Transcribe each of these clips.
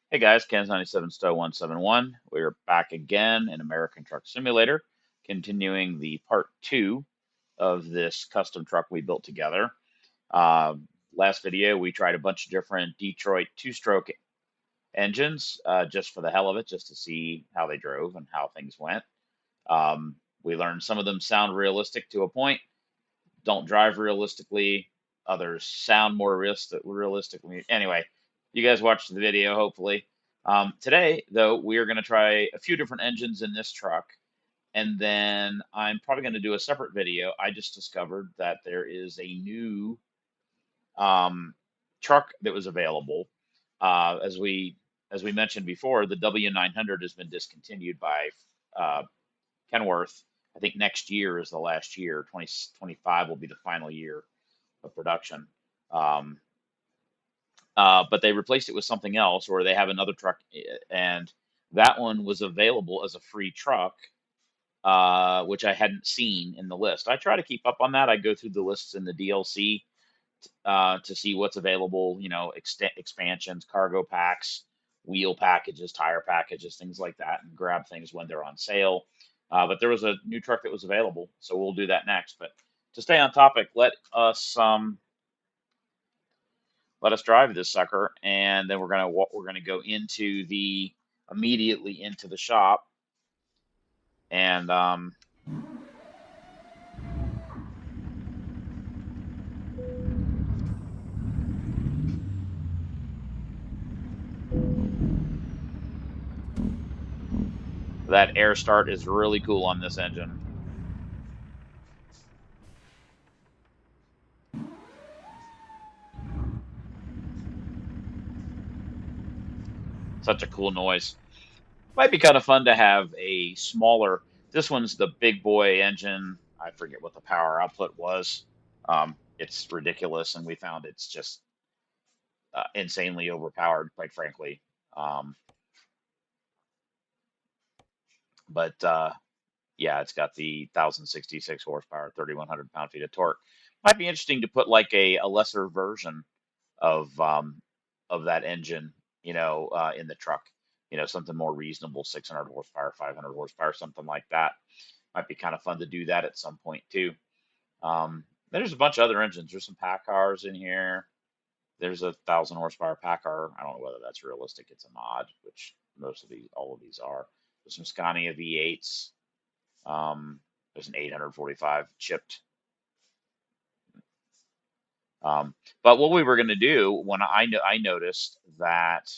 Hey guys, Ken's 97 Stow 171. We're back again in American Truck Simulator, continuing the part two of this custom truck we built together. Uh, Last video, we tried a bunch of different Detroit two-stroke engines just for the hell of it, just to see how they drove and how things went. We learned some of them sound realistic to a point, don't drive realistically. Others sound more realistically. Anyway, you guys watched the video, hopefully. Today, though, we are going to try a few different engines in this truck, and then I'm probably going to do a separate video. I just discovered that there is a new truck that was available. As we mentioned before, the W900 has been discontinued by uh, Kenworth. I think next year is the last year. 2025 will be the final year of production. Um, but they replaced it with something else, or they have another truck, and that one was available as a free truck, which I hadn't seen in the list. I try to keep up on that. I go through the lists in the DLC to see what's available, expansions, cargo packs, wheel packages, tire packages, things like that, and grab things when they're on sale. But there was a new truck that was available, so we'll do that next. But to stay on topic, let us drive this sucker, and then we're gonna go immediately into the shop, and that air start is really cool on this engine. Such a cool noise. Might be kind of fun to have a smaller. This one's the big boy engine. I forget what the power output was. It's ridiculous, and we found it's just insanely overpowered, quite frankly. Um, but yeah, it's got the 1,066 horsepower, 3,100 pound-feet of torque. Might be interesting to put like a lesser version of that engine, in the truck. Something more reasonable, 600 horsepower, 500 horsepower, something like that. Might be kind of fun to do that at some point too. There's a bunch of other engines. There's some pack cars in here. There's a 1,000 horsepower pack car. I don't know whether that's realistic. It's a mod, which all of these are. There's some Scania V8s. There's an 845 chipped. But what we were going to do when I noticed that,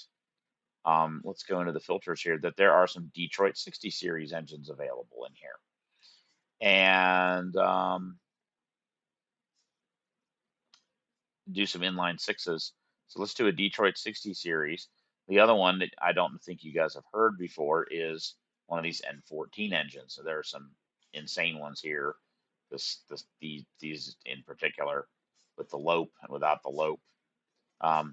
let's go into the filters here, that there are some Detroit 60 series engines available in here. And do some inline sixes. So let's do a Detroit 60 series. The other one that I don't think you guys have heard before is one of these N14 engines. So there are some insane ones here. These in particular, with the lope and without the lope. But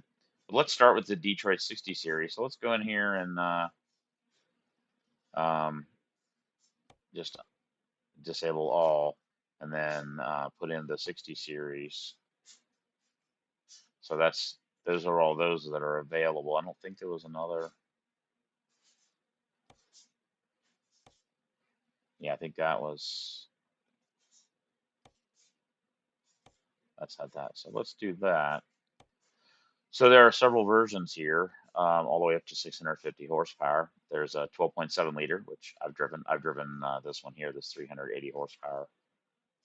let's start with the Detroit 60 series. So let's go in here and um, just disable all, and then put in the 60 series. So those are all those that are available. I don't think there was another. Yeah, I think that's had that. So let's do that. So there are several versions here, all the way up to 650 horsepower. There's a 12.7 liter, which I've driven. I've driven this one here, this 380 horsepower.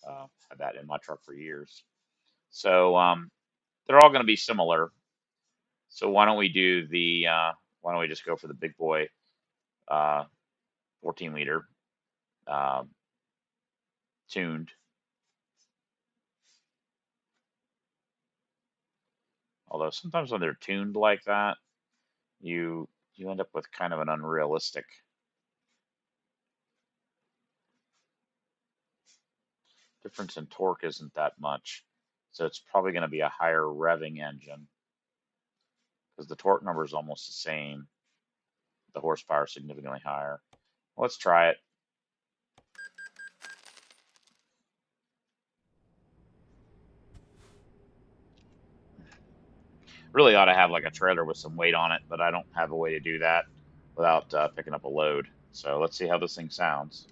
Had that in my truck for years. So they're all going to be similar. So why don't we just go for the big boy, 14 liter, uh, tuned. Although sometimes when they're tuned like that, you end up with kind of an unrealistic difference in torque isn't that much. So it's probably going to be a higher revving engine because the torque number is almost the same. The horsepower is significantly higher. Let's try it. Really ought to have like a trailer with some weight on it, but I don't have a way to do that without picking up a load. So let's see how this thing sounds.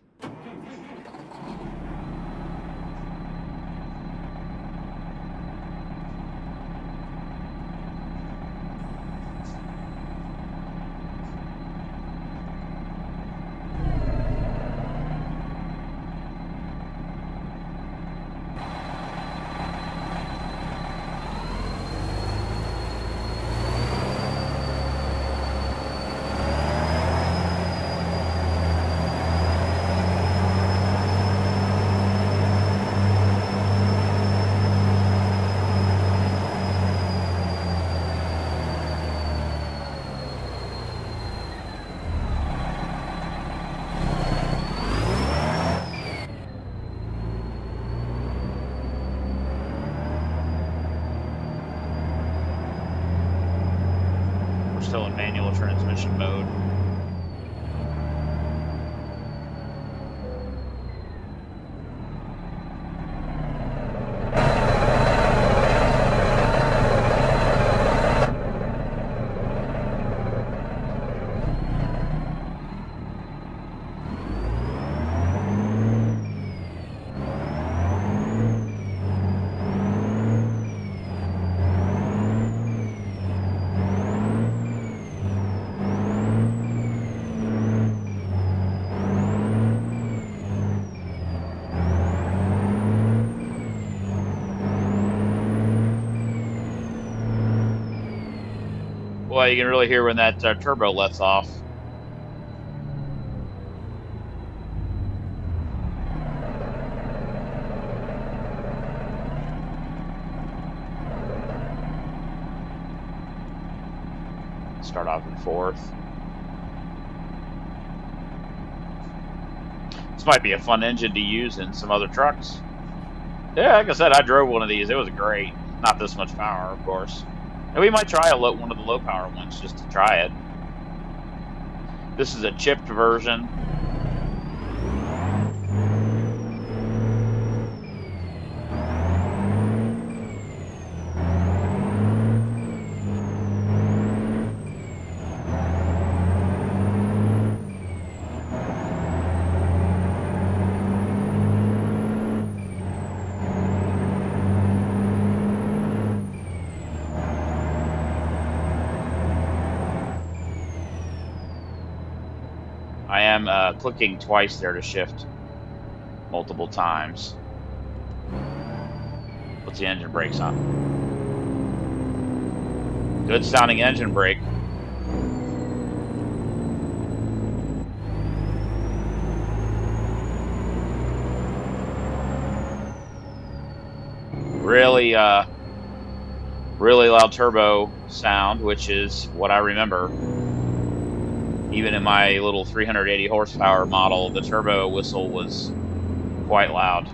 We're still in manual transmission mode. Well, you can really hear when that turbo lets off. Start off in fourth. This might be a fun engine to use in some other trucks. Yeah, like I said, I drove one of these. It was great. Not this much power, of course. And we might try one of the low power ones just to try it. This is a chipped version. I am clicking twice there to shift multiple times. Puts the engine brakes on. Good sounding engine brake. Really, really loud turbo sound, which is what I remember. Even in my little 380 horsepower model, the turbo whistle was quite loud.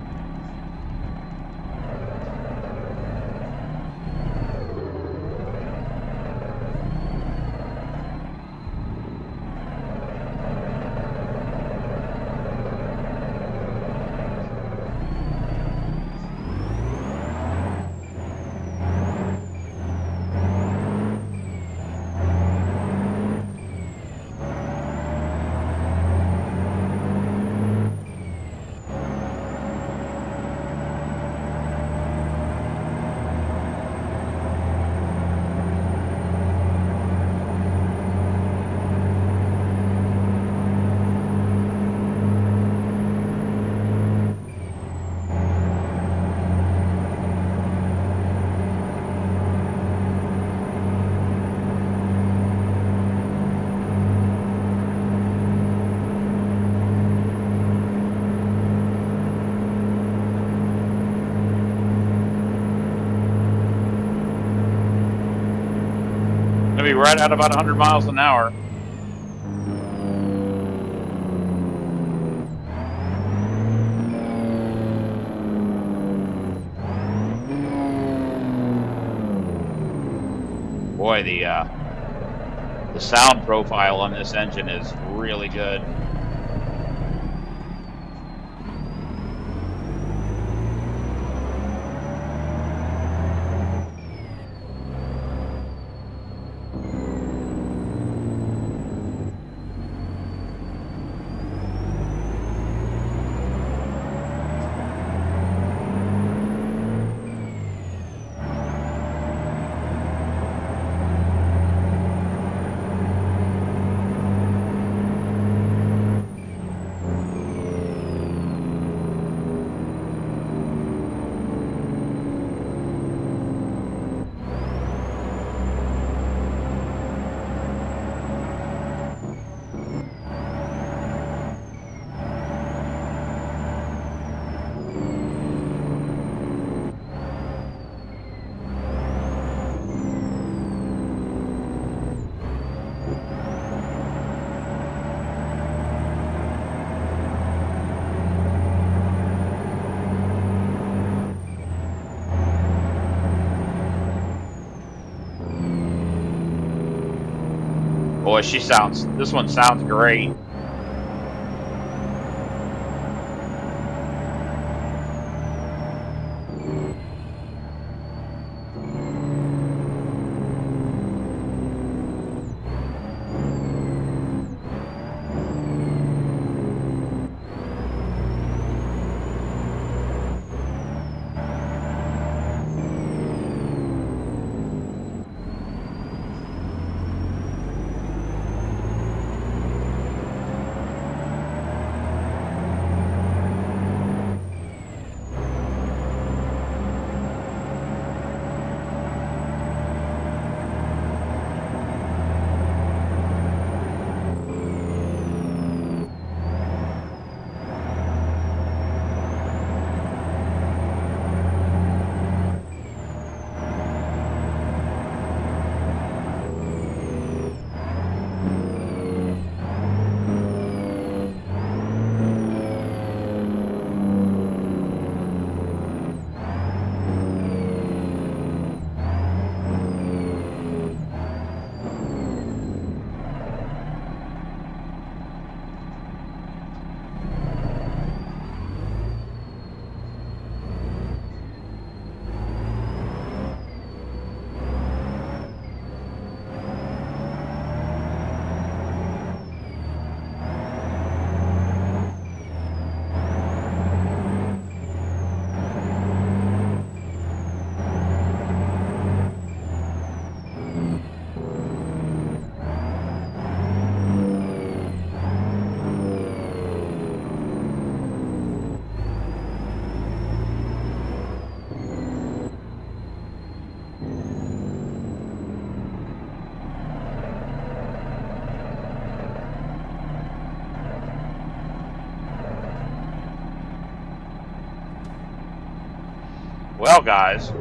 Gonna be right at about 100 miles an hour. Boy, the sound profile on this engine is really good. Boy, this one sounds great. Well, guys,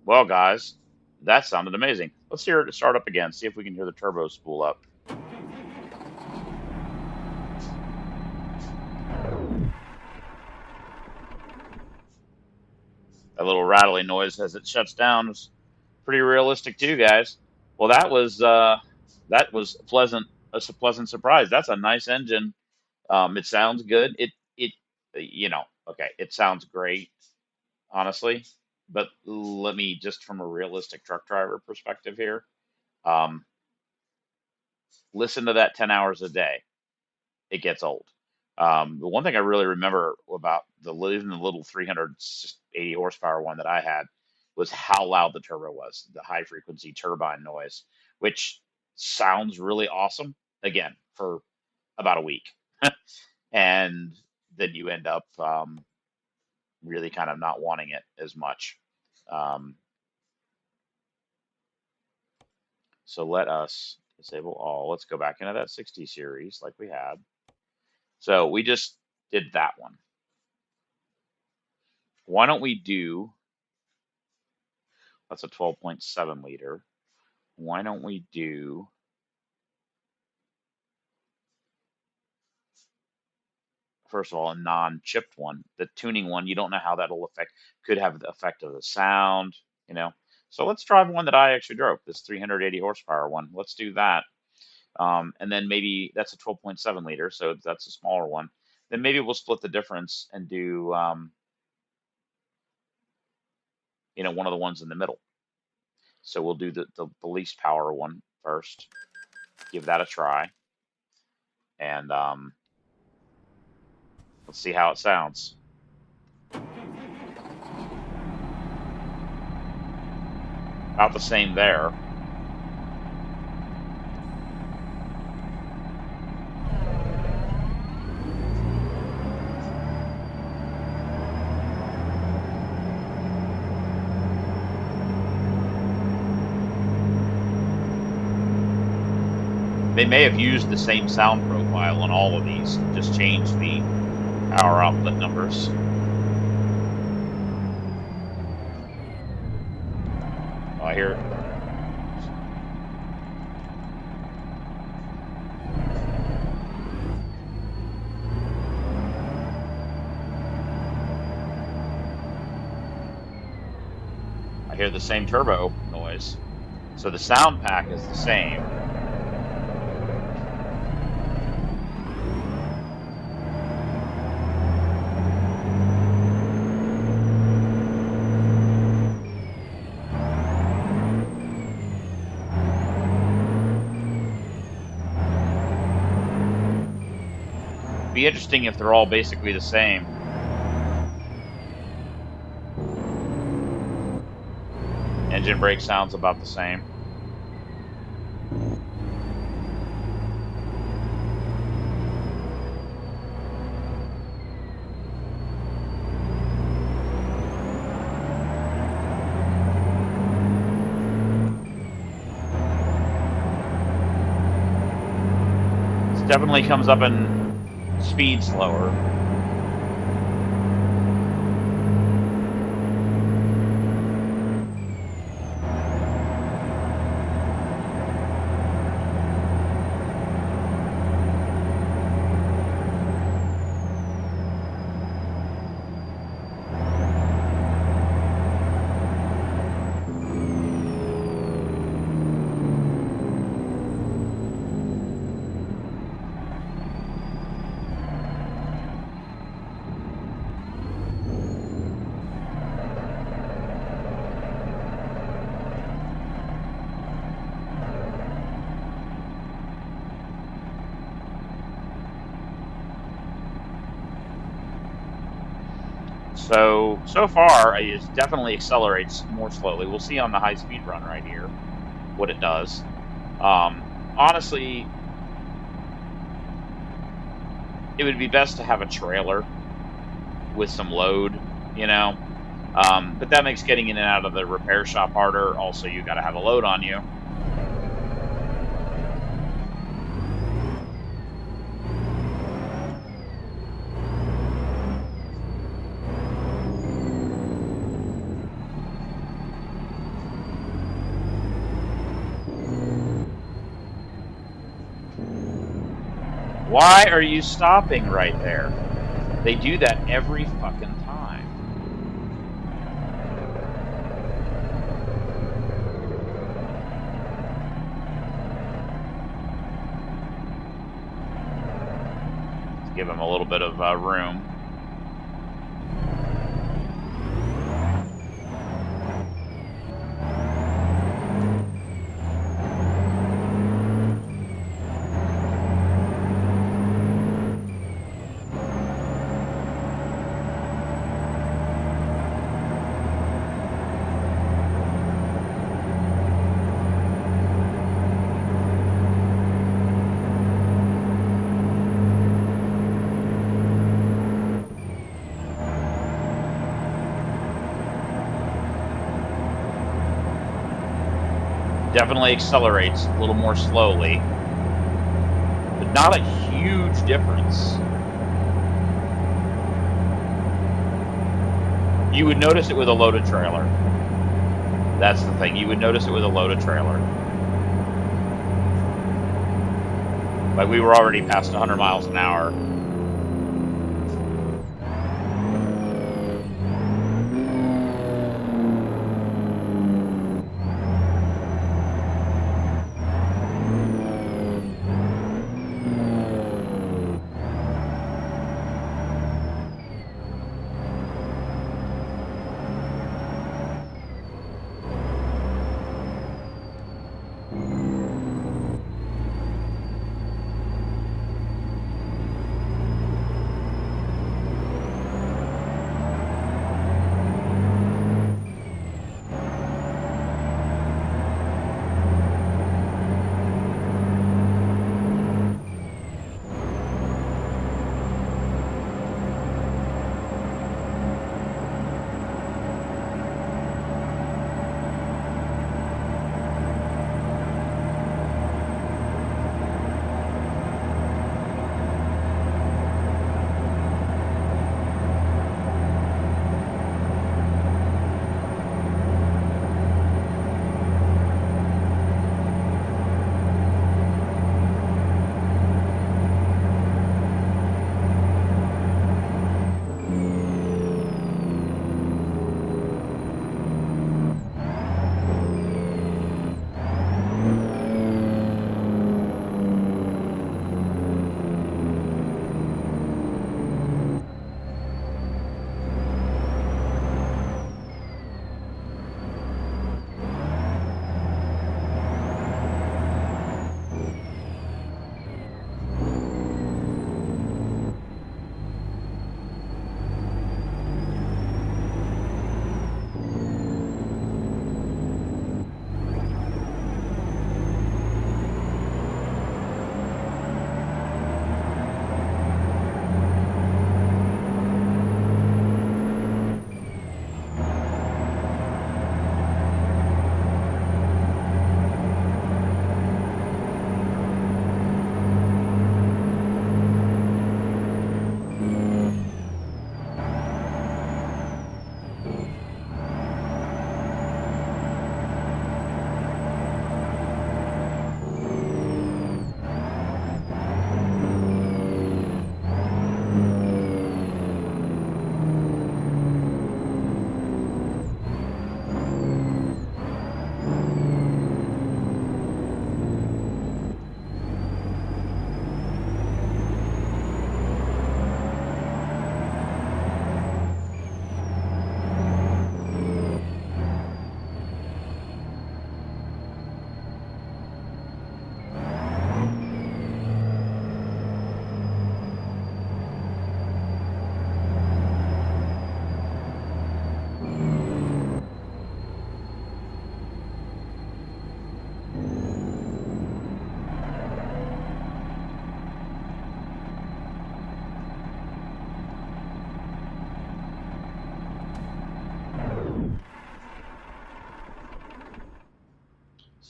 well, guys, that sounded amazing. Let's hear it start up again. See if we can hear the turbo spool up. That little rattling noise as it shuts down is pretty realistic too, guys. Well, that was pleasant. That's a pleasant surprise. That's a nice engine. It sounds good. It okay. It sounds great, honestly. But let me just from a realistic truck driver perspective here. Um, Listen to that 10 hours a day. It gets old. The one thing I really remember about even the little 380 horsepower one that I had was how loud the turbo was, the high frequency turbine noise, which sounds really awesome again for about a week. And then you end up really kind of not wanting it as much. Um, so let us disable all. Let's go back into that 60 series like we had. So we just did that one. Why don't we do, that's a 12.7 liter. Why don't we do, first of all, a non-chipped one? The tuning one, you don't know how that'll affect, could have the effect of the sound, you know? So let's drive one that I actually drove, this 380 horsepower one. Let's do that. And then maybe that's a 12.7 liter, so that's a smaller one. Then maybe we'll split the difference and do, one of the ones in the middle. So we'll do the least power one first, give that a try, and let's see how it sounds. About the same there. They may have used the same sound profile on all of these, just changed the power output numbers. Oh, I hear it. I hear the same turbo noise. So the sound pack is the same. Be interesting if they're all basically the same. Engine brake sounds about the same. This definitely comes up in speed slower. So far, it definitely accelerates more slowly. We'll see on the high speed run right here what it does. Honestly, it would be best to have a trailer with some load, you know. But that makes getting in and out of the repair shop harder. Also, you got to have a load on you. Why are you stopping right there? They do that every fucking time. Let's give them a little bit of room. Definitely accelerates a little more slowly, but not a huge difference. You would notice it with a loaded trailer. That's the thing. You would notice it with a loaded trailer. Like we were already past 100 miles an hour.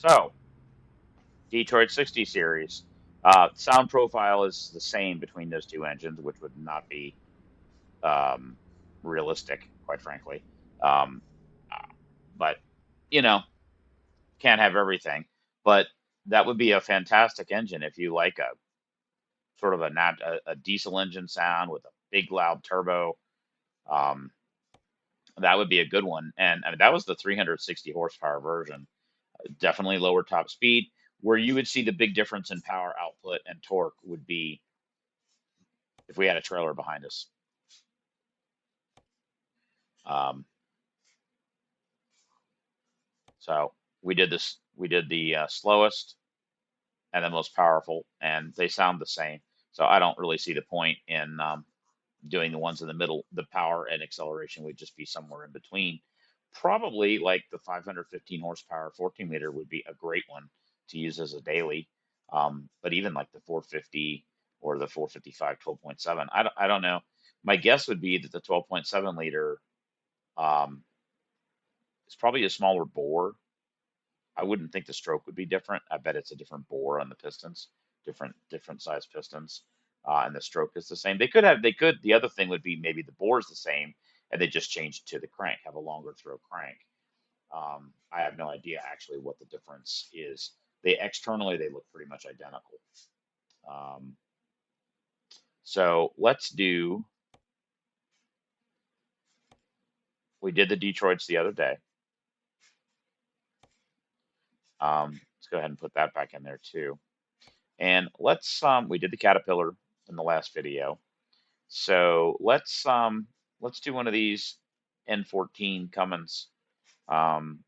So, Detroit 60 series. Sound profile is the same between those two engines, which would not be um, realistic, quite frankly. Um, but, you know, can't have everything. But that would be a fantastic engine if you like a sort of a diesel engine sound with a big loud turbo. Um, that would be a good one. And I mean, that was the 360 horsepower version. Definitely lower top speed. Where you would see the big difference in power output and torque would be if we had a trailer behind us. Um, so we did this. We did the slowest and the most powerful, and they sound the same. So I don't really see the point in doing the ones in the middle. The power and acceleration would just be somewhere in between. Probably like the 515 horsepower 14 liter would be a great one to use as a daily. But even like the 450 or the 455 12.7, I don't know. My guess would be that the 12.7 liter um, is probably a smaller bore. I wouldn't think the stroke would be different. I bet it's a different bore on the pistons, different size pistons, and the stroke is the same. They could. The other thing would be maybe the bore is the same, and they just change it to the crank, have a longer throw crank. I have no idea actually what the difference is. They externally they look pretty much identical. Um, so let's do. We did the Detroits the other day. Let's go ahead and put that back in there too. And we did the Caterpillar in the last video. So let's do one of these N14 Cummins. Um,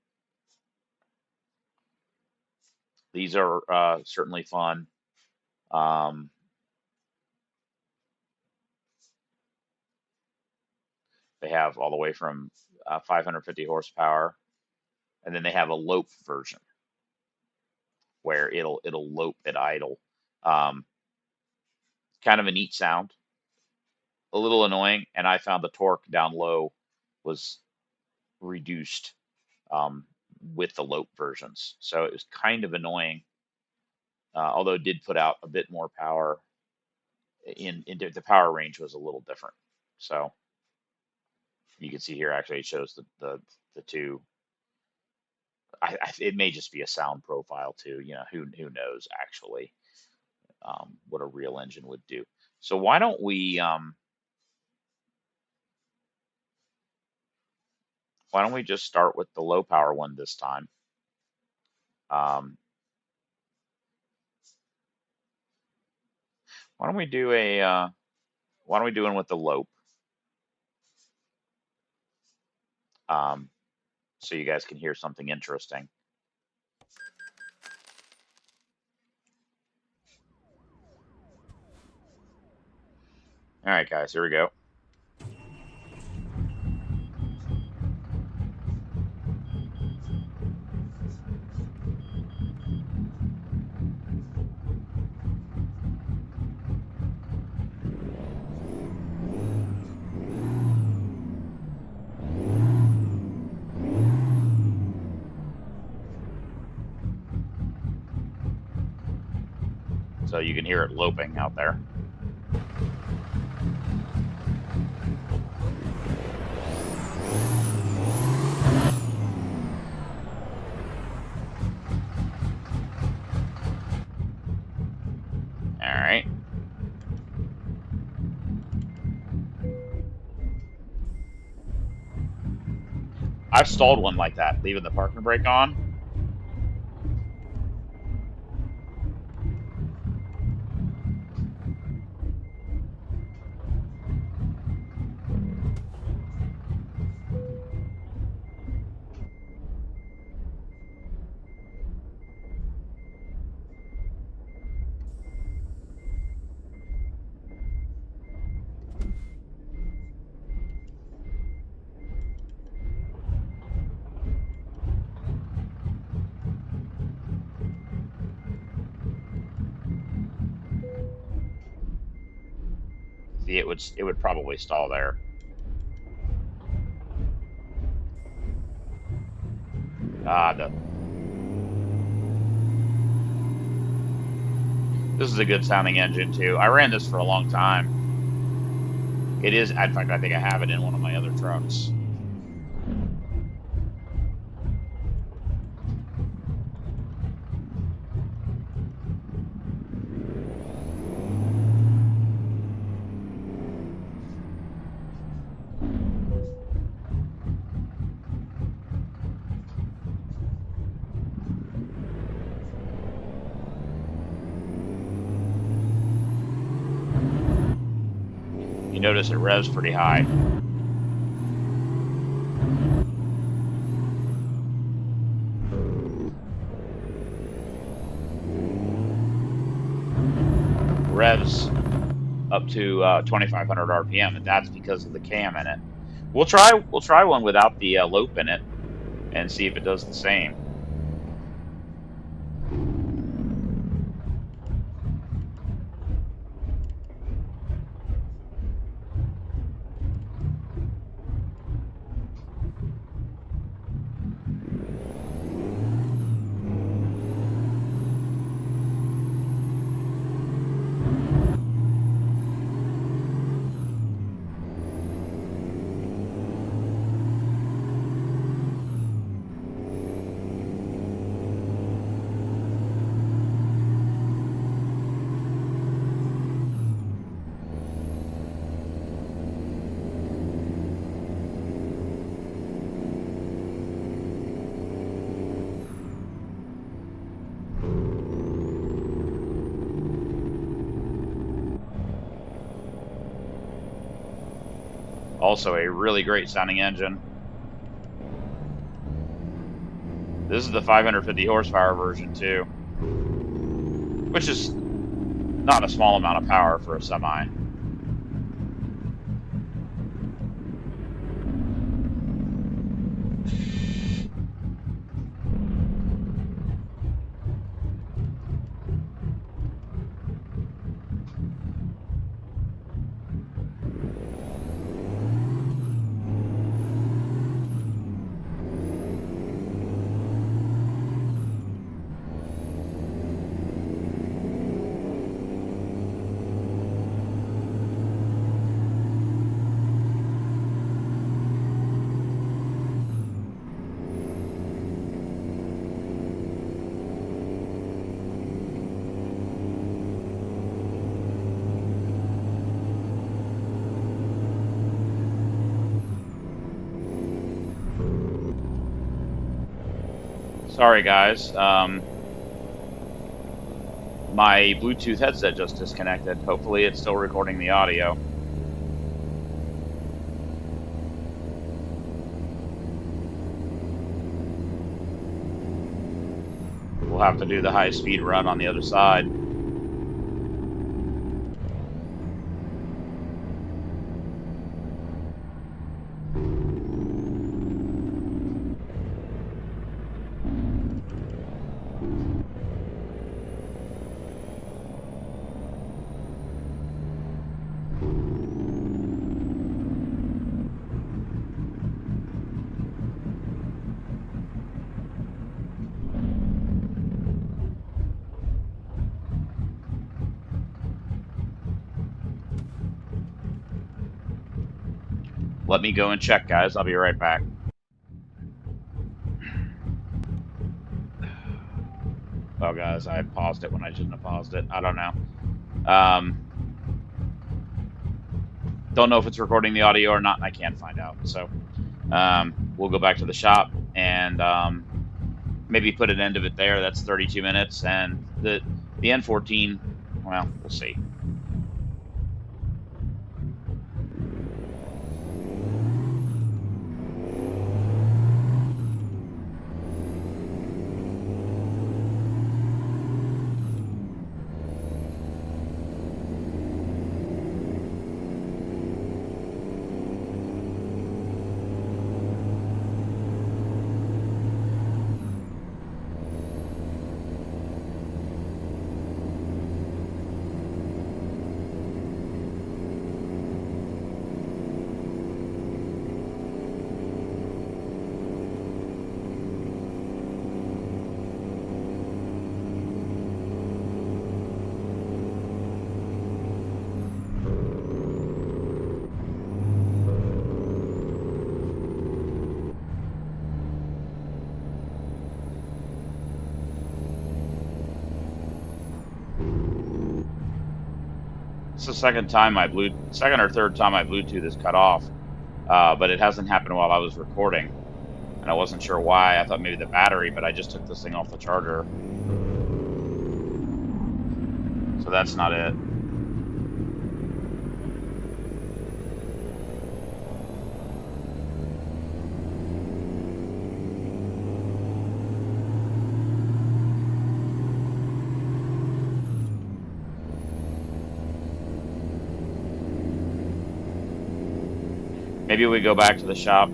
these are certainly fun. Um, they have all the way from 550 horsepower, and then they have a lope version where it'll lope at idle. Um, kind of a neat sound, a little annoying, and I found the torque down low was reduced um, with the lope versions, so it was kind of annoying. Although it did put out a bit more power in the power range was a little different. So you can see here actually it shows the two. It may just be a sound profile too. You know, who knows actually what a real engine would do. So why don't we just start with the low power one this time? Um, why don't we do why don't we do one with the lope? Um, so you guys can hear something interesting. All right, guys, here we go. So you can hear it loping out there. All right. I've stalled one like that, leaving the parking brake on. See, it would probably stall there. Ah, This is a good sounding engine too. I ran this for a long time. It is, in fact, I think I have it in one of my other trucks. You notice it revs pretty high. Revs up to 2,500 RPM, and that's because of the cam in it. We'll try one without the lope in it and see if it does the same. Also a really great sounding engine. This is the 550 horsepower version too, which is not a small amount of power for a semi. Sorry guys, my Bluetooth headset just disconnected. Hopefully it's still recording the audio. We'll have to do the high-speed run on the other side. Let me go and check, guys. I'll be right back. Well, guys, I paused it when I shouldn't have paused it. I don't know. Don't know if it's recording the audio or not, and I can't find out. So we'll go back to the shop and maybe put an end of it there. That's 32 minutes. And the N14, well, we'll see. It's the second or third time my Bluetooth is cut off, but it hasn't happened while I was recording, and I wasn't sure why. I thought maybe the battery, but I just took this thing off the charger, so that's not it. Maybe we go back to the shop.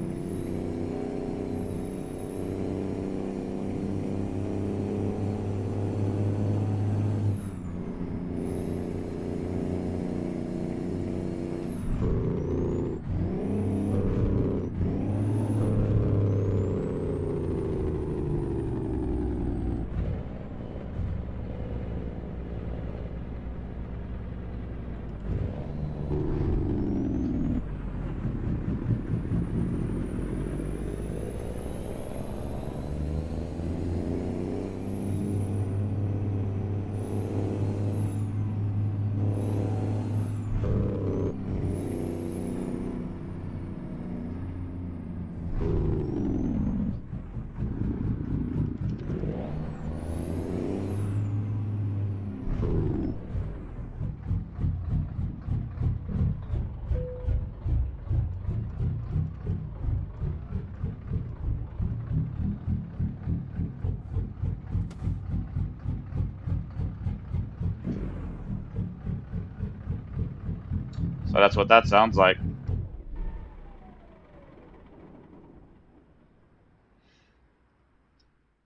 So that's what that sounds like.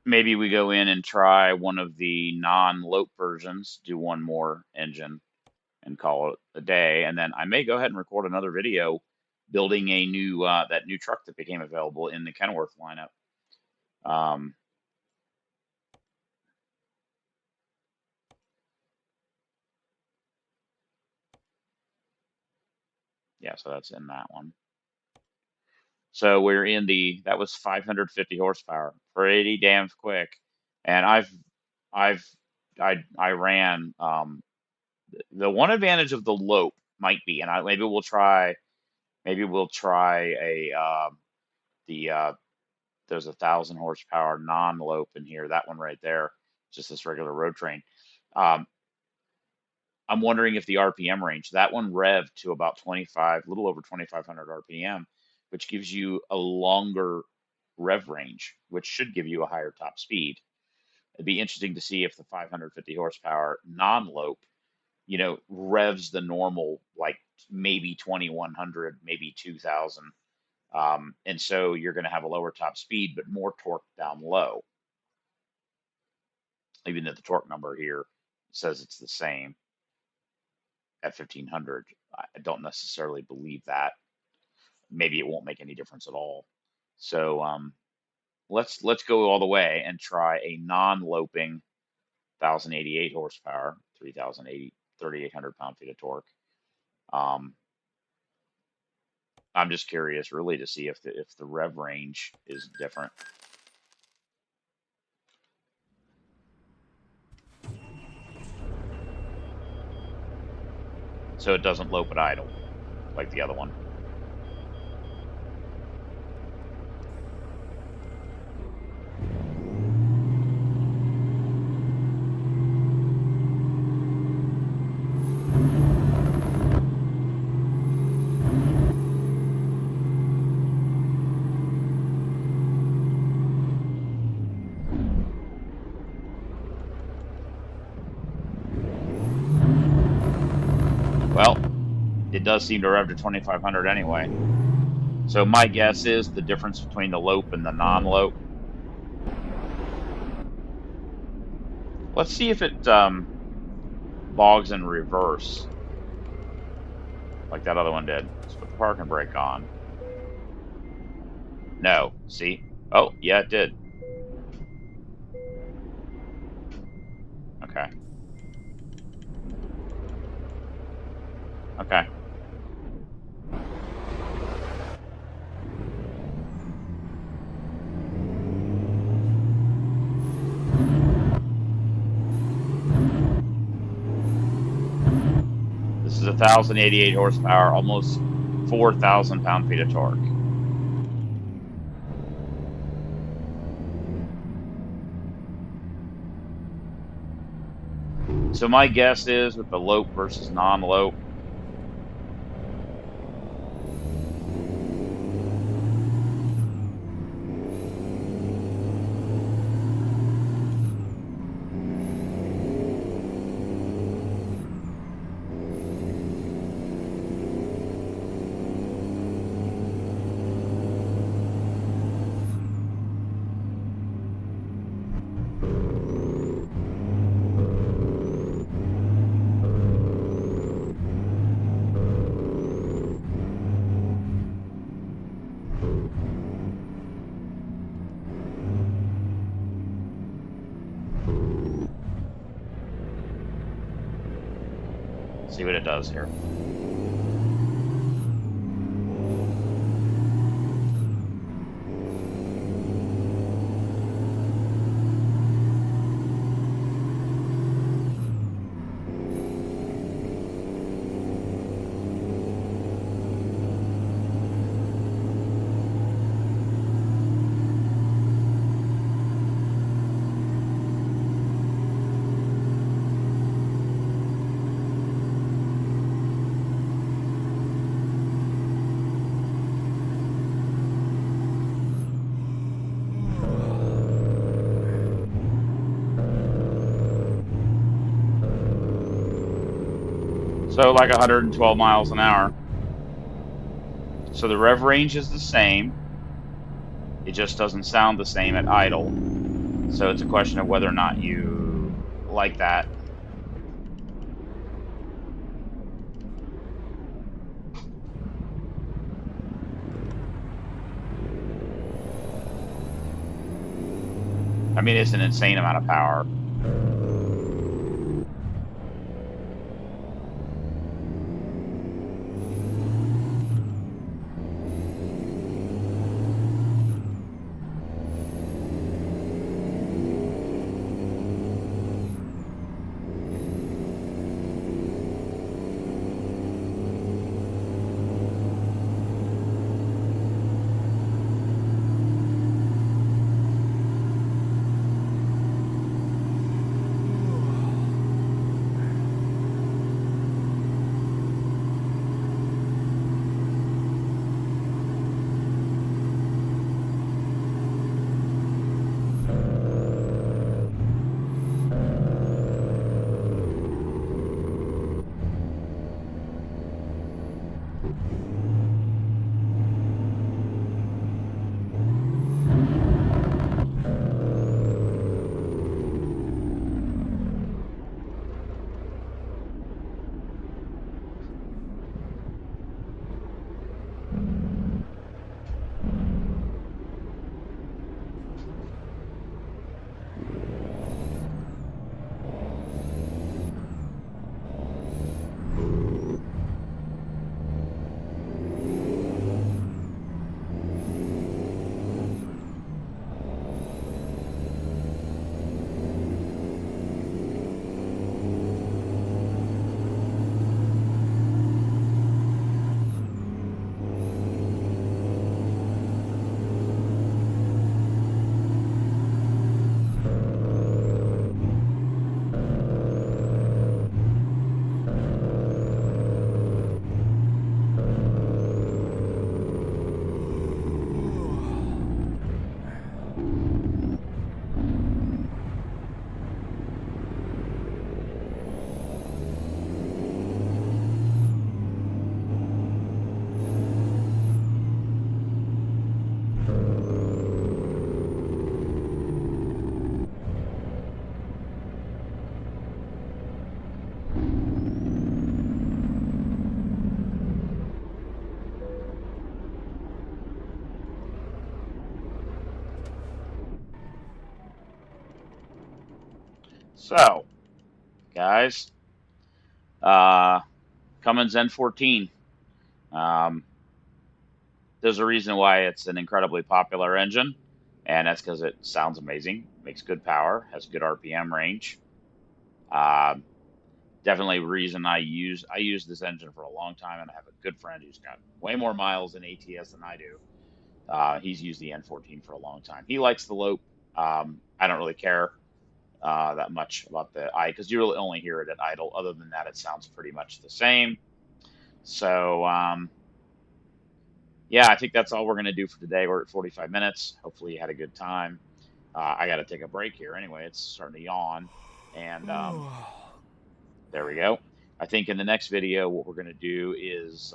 Maybe we go in and try one of the non-lope versions, do one more engine, and call it a day. And then I may go ahead and record another video building a new that new truck that became available in the Kenworth lineup. Um, yeah, so that's in that one. So we're in that was 550 horsepower, pretty damn quick. And I've, I ran, the one advantage of the lope might be, and maybe we'll try there's 1,000 horsepower non-lope in here, that one right there, just this regular road train. Um, I'm wondering if the RPM range, that one revved to about 25, a little over 2,500 RPM, which gives you a longer rev range, which should give you a higher top speed. It'd be interesting to see if the 550 horsepower non-lope, revs the normal, like maybe 2,100, maybe 2,000. And so you're going to have a lower top speed, but more torque down low, even though the torque number here says it's the same at 1,500. I don't necessarily believe that. Maybe it won't make any difference at all. So let's go all the way and try a non-loping 1,088 horsepower, 3,800 pound-feet of torque. I'm just curious, really, to see if the rev range is different. So it doesn't lope at idle like the other one. Well, it does seem to rev to 2,500 anyway. So my guess is the difference between the lope and the non-lope. Let's see if it bogs in reverse like that other one did. Let's put the parking brake on. No, see? Oh, yeah, it did. Okay. Okay. This is 1,088 horsepower, almost 4,000 pound-feet of torque. So my guess is with the lope versus non-lope, see what it does here. So like 112 miles an hour. So the rev range is the same. It just doesn't sound the same at idle. So it's a question of whether or not you like that. I mean, it's an insane amount of power. So, guys, uh, Cummins N14. Um, there's a reason why it's an incredibly popular engine, and that's because it sounds amazing, makes good power, has good RPM range. Um, Definitely reason I use this engine for a long time, and I have a good friend who's got way more miles in ATS than I do. He's used the N14 for a long time. He likes the lope. I don't really care that much about the I because you really only hear it at idle. Other than that, it sounds pretty much the same. So yeah, I think that's all we're gonna do for today. We're at 45 minutes. Hopefully, you had a good time. I got to take a break here anyway. It's starting to yawn, and there we go. I think in the next video, what we're gonna do is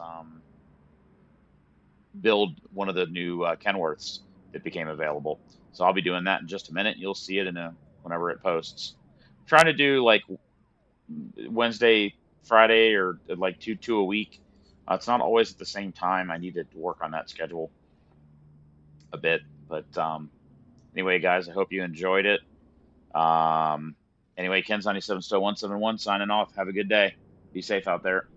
build one of the new Kenworths that became available. So I'll be doing that in just a minute. You'll see it in a whenever it posts. I'm trying to do like Wednesday, Friday, or like two a week. It's not always at the same time. I need to work on that schedule a bit. But anyway, guys, I hope you enjoyed it. Um, anyway, Ken's 97 Stowe 171 signing off. Have a good day. Be safe out there.